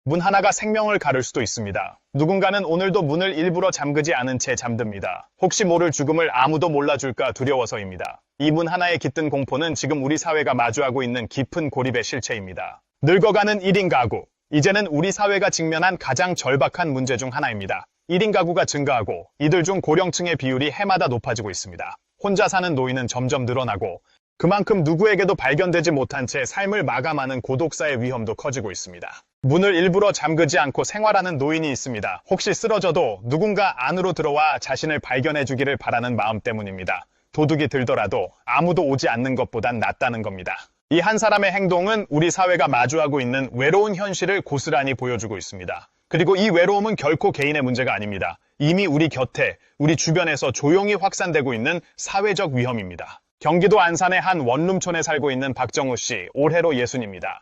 문 하나가 생명을 가를 수도 있습니다. 누군가는 오늘도 문을 일부러 잠그지 않은 채 잠듭니다. 혹시 모를 죽음을 아무도 몰라줄까 두려워서입니다. 이 문 하나에 깃든 공포는 지금 우리 사회가 마주하고 있는 깊은 고립의 실체입니다. 늙어가는 1인 가구. 이제는 우리 사회가 직면한 가장 절박한 문제 중 하나입니다. 1인 가구가 증가하고 이들 중 고령층의 비율이 해마다 높아지고 있습니다. 혼자 사는 노인은 점점 늘어나고 그만큼 누구에게도 발견되지 못한 채 삶을 마감하는 고독사의 위험도 커지고 있습니다. 문을 일부러 잠그지 않고 생활하는 노인이 있습니다. 혹시 쓰러져도 누군가 안으로 들어와 자신을 발견해주기를 바라는 마음 때문입니다. 도둑이 들더라도 아무도 오지 않는 것보단 낫다는 겁니다. 이 한 사람의 행동은 우리 사회가 마주하고 있는 외로운 현실을 고스란히 보여주고 있습니다. 그리고 이 외로움은 결코 개인의 문제가 아닙니다. 이미 우리 곁에, 우리 주변에서 조용히 확산되고 있는 사회적 위험입니다. 경기도 안산의 한 원룸촌에 살고 있는 박정우 씨, 올해로 60입니다.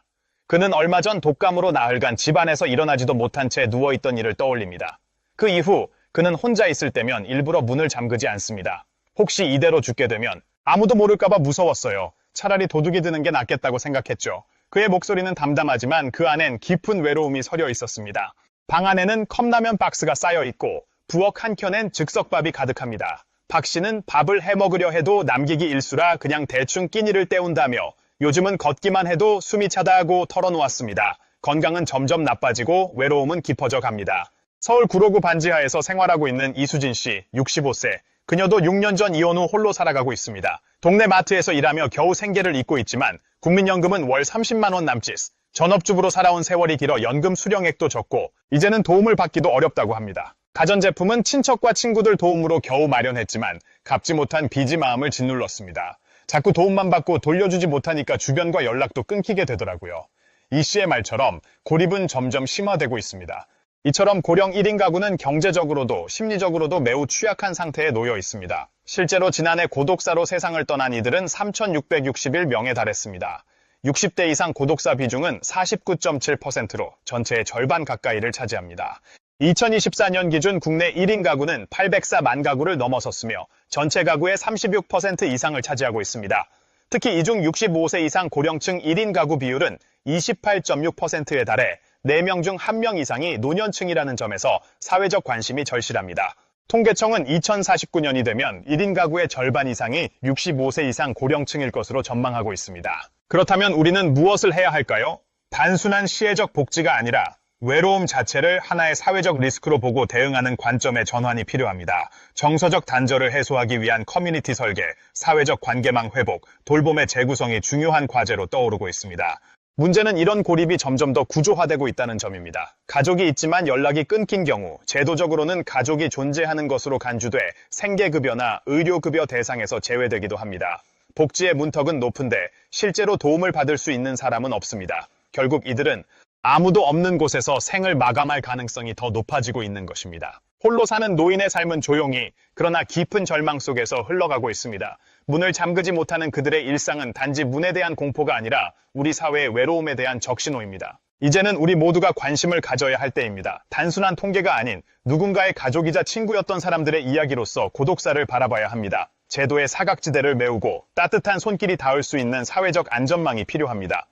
그는 얼마 전 독감으로 나흘간 집안에서 일어나지도 못한 채 누워있던 일을 떠올립니다. 그 이후 그는 혼자 있을 때면 일부러 문을 잠그지 않습니다. 혹시 이대로 죽게 되면 아무도 모를까봐 무서웠어요. 차라리 도둑이 드는 게 낫겠다고 생각했죠. 그의 목소리는 담담하지만 그 안엔 깊은 외로움이 서려 있었습니다. 방 안에는 컵라면 박스가 쌓여 있고 부엌 한켠엔 즉석밥이 가득합니다. 박 씨는 밥을 해먹으려 해도 남기기 일수라 그냥 대충 끼니를 때운다며 요즘은 걷기만 해도 숨이 차다 하고 털어놓았습니다. 건강은 점점 나빠지고 외로움은 깊어져 갑니다. 서울 구로구 반지하에서 생활하고 있는 이수진 씨, 65세. 그녀도 6년 전 이혼 후 홀로 살아가고 있습니다. 동네 마트에서 일하며 겨우 생계를 잇고 있지만 국민연금은 월 30만 원 남짓. 전업주부로 살아온 세월이 길어 연금 수령액도 적고 이제는 도움을 받기도 어렵다고 합니다. 가전제품은 친척과 친구들 도움으로 겨우 마련했지만 갚지 못한 빚이 마음을 짓눌렀습니다. 자꾸 도움만 받고 돌려주지 못하니까 주변과 연락도 끊기게 되더라고요. 이 씨의 말처럼 고립은 점점 심화되고 있습니다. 이처럼 고령 1인 가구는 경제적으로도 심리적으로도 매우 취약한 상태에 놓여 있습니다. 실제로 지난해 고독사로 세상을 떠난 이들은 3,661명에 달했습니다. 60대 이상 고독사 비중은 49.7%로 전체의 절반 가까이를 차지합니다. 2024년 기준 국내 1인 가구는 804만 가구를 넘어섰으며 전체 가구의 36% 이상을 차지하고 있습니다. 특히 이 중 65세 이상 고령층 1인 가구 비율은 28.6%에 달해 4명 중 1명 이상이 노년층이라는 점에서 사회적 관심이 절실합니다. 통계청은 2049년이 되면 1인 가구의 절반 이상이 65세 이상 고령층일 것으로 전망하고 있습니다. 그렇다면 우리는 무엇을 해야 할까요? 단순한 시혜적 복지가 아니라 외로움 자체를 하나의 사회적 리스크로 보고 대응하는 관점의 전환이 필요합니다. 정서적 단절을 해소하기 위한 커뮤니티 설계, 사회적 관계망 회복, 돌봄의 재구성이 중요한 과제로 떠오르고 있습니다. 문제는 이런 고립이 점점 더 구조화되고 있다는 점입니다. 가족이 있지만 연락이 끊긴 경우 제도적으로는 가족이 존재하는 것으로 간주돼 생계급여나 의료급여 대상에서 제외되기도 합니다. 복지의 문턱은 높은데 실제로 도움을 받을 수 있는 사람은 없습니다. 결국 이들은 아무도 없는 곳에서 생을 마감할 가능성이 더 높아지고 있는 것입니다. 홀로 사는 노인의 삶은 조용히 그러나 깊은 절망 속에서 흘러가고 있습니다. 문을 잠그지 못하는 그들의 일상은 단지 문에 대한 공포가 아니라 우리 사회의 외로움에 대한 적신호입니다. 이제는 우리 모두가 관심을 가져야 할 때입니다. 단순한 통계가 아닌 누군가의 가족이자 친구였던 사람들의 이야기로서 고독사를 바라봐야 합니다. 제도의 사각지대를 메우고 따뜻한 손길이 닿을 수 있는 사회적 안전망이 필요합니다.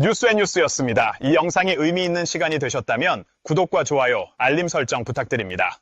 뉴스앤뉴스였습니다. 이 영상이 의미 있는 시간이 되셨다면 구독과 좋아요, 알림 설정 부탁드립니다.